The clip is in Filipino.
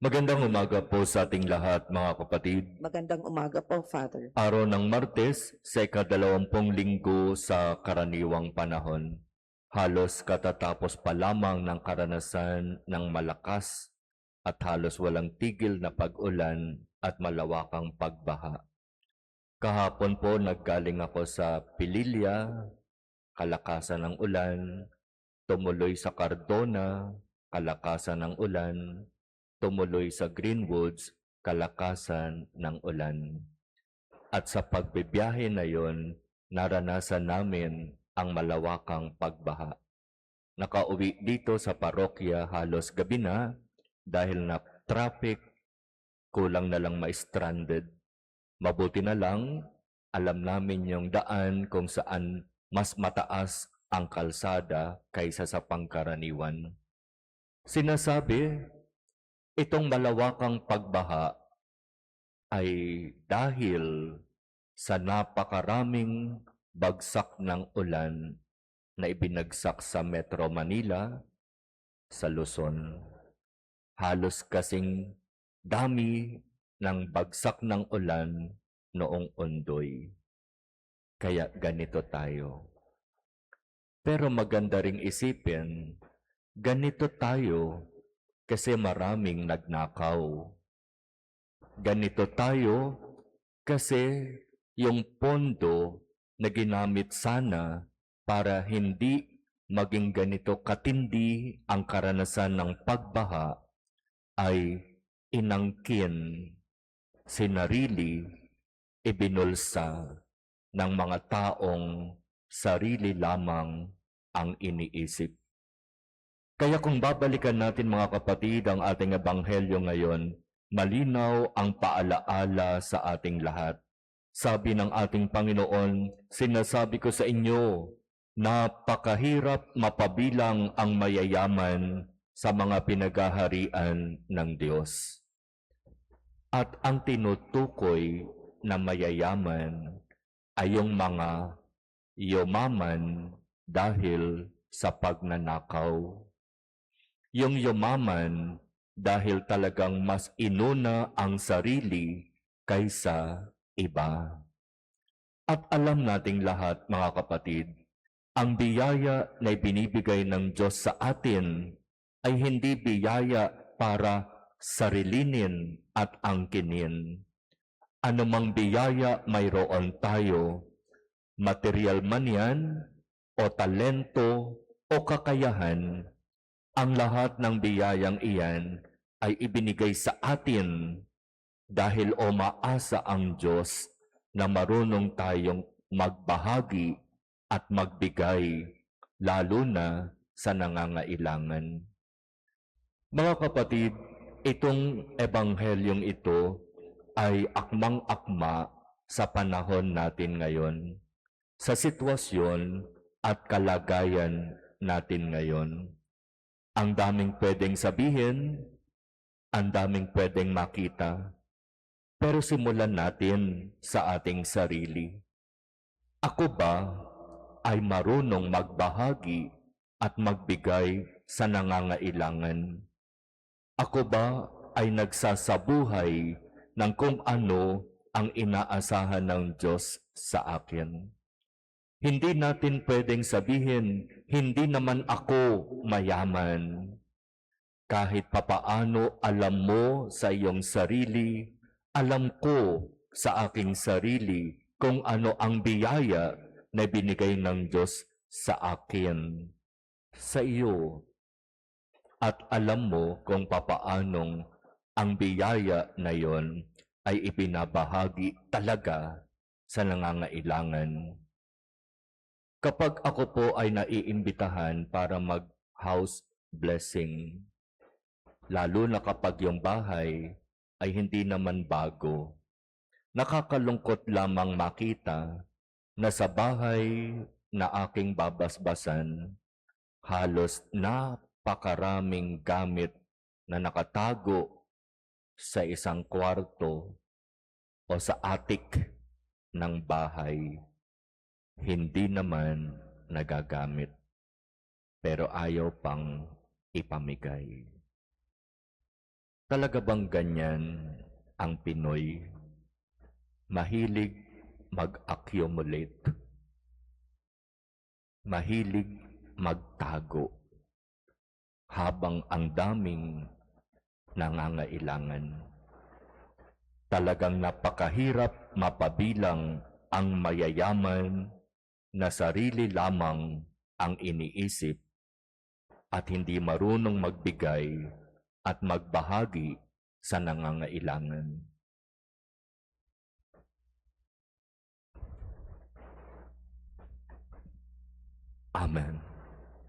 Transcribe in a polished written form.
Magandang umaga po sa ating lahat, mga kapatid. Magandang umaga po, Father. Araw ng Martes sa ika-20 linggo sa karaniwang panahon. Halos katatapos pa lamang ng karanasan ng malakas at halos walang tigil na pag-ulan at malawakang pagbaha. Kahapon po naggaling ako sa Pililya, kalakasan ng ulan, tumuloy sa Cardona, kalakasan ng ulan, tumuloy sa Greenwoods, kalakasan ng ulan. At sa pagbibiyahe na yon, naranasan namin ang malawakang pagbaha. Nakauwi dito sa parokya halos gabi na dahil na traffic, kulang na lang ma-stranded. Mabuti na lang, alam namin yung daan kung saan mas mataas ang kalsada kaysa sa pangkaraniwan. Sinasabi, itong malawakang pagbaha ay dahil sa napakaraming bagsak ng ulan na ibinagsak sa Metro Manila, sa Luzon. Halos kasing dami ng bagsak ng ulan noong Ondoy. Kaya ganito tayo. Pero maganda ring isipin, ganito tayo kasi maraming nagnakaw. Ganito tayo kasi yung pondo na ginamit sana para hindi maging ganito katindi ang karanasan ng pagbaha ay inangkin, sinarili, ibinulsa ng mga taong sarili lamang ang iniisip. Kaya kung babalikan natin mga kapatid ang ating ebanghelyo ngayon, malinaw ang paalaala sa ating lahat. Sabi ng ating Panginoon, sinasabi ko sa inyo, napakahirap mapabilang ang mayayaman sa mga pinagaharian ng Diyos. At ang tinutukoy na mayayaman ay yung mga yumaman dahil sa pagnanakaw. Yung yumaman dahil talagang mas inuna ang sarili kaysa iba. At alam nating lahat, mga kapatid, ang biyaya na ibinibigay ng Diyos sa atin ay hindi biyaya para sarilinin at angkinin. Anumang biyaya mayroon tayo, material man yan, o talento, o kakayahan, ang lahat ng biyayang iyan ay ibinigay sa atin dahil umaasa ang Diyos na marunong tayong magbahagi at magbigay, lalo na sa nangangailangan. Mga kapatid, itong ebanghelyong ito ay akmang-akma sa panahon natin ngayon, sa sitwasyon at kalagayan natin ngayon. Ang daming pwedeng sabihin, ang daming pwedeng makita, pero simulan natin sa ating sarili. Ako ba ay marunong magbahagi at magbigay sa nangangailangan? Ako ba ay nagsasabuhay ng kung ano ang inaasahan ng Diyos sa akin? Hindi natin pwedeng sabihin, hindi naman ako mayaman. Kahit papaano alam mo sa iyong sarili, alam ko sa aking sarili kung ano ang biyaya na binigay ng Diyos sa akin, sa iyo. At alam mo kung papaanong ang biyaya na yon ay ibinabahagi talaga sa nangangailangan. Kapag ako po ay naiimbitahan para mag-house blessing, lalo na kapag yung bahay ay hindi naman bago, nakakalungkot lamang makita na sa bahay na aking babasbasan, halos napakaraming gamit na nakatago sa isang kwarto o sa attic ng bahay. Hindi naman nagagamit, pero ayaw pang ipamigay. Talaga bang ganyan ang Pinoy? Mahilig mag-accumulate. Mahilig magtago habang ang daming nangangailangan. Talagang napakahirap mapabilang ang mayayaman na sarili lamang ang iniisip at hindi marunong magbigay at magbahagi sa nangangailangan. Amen.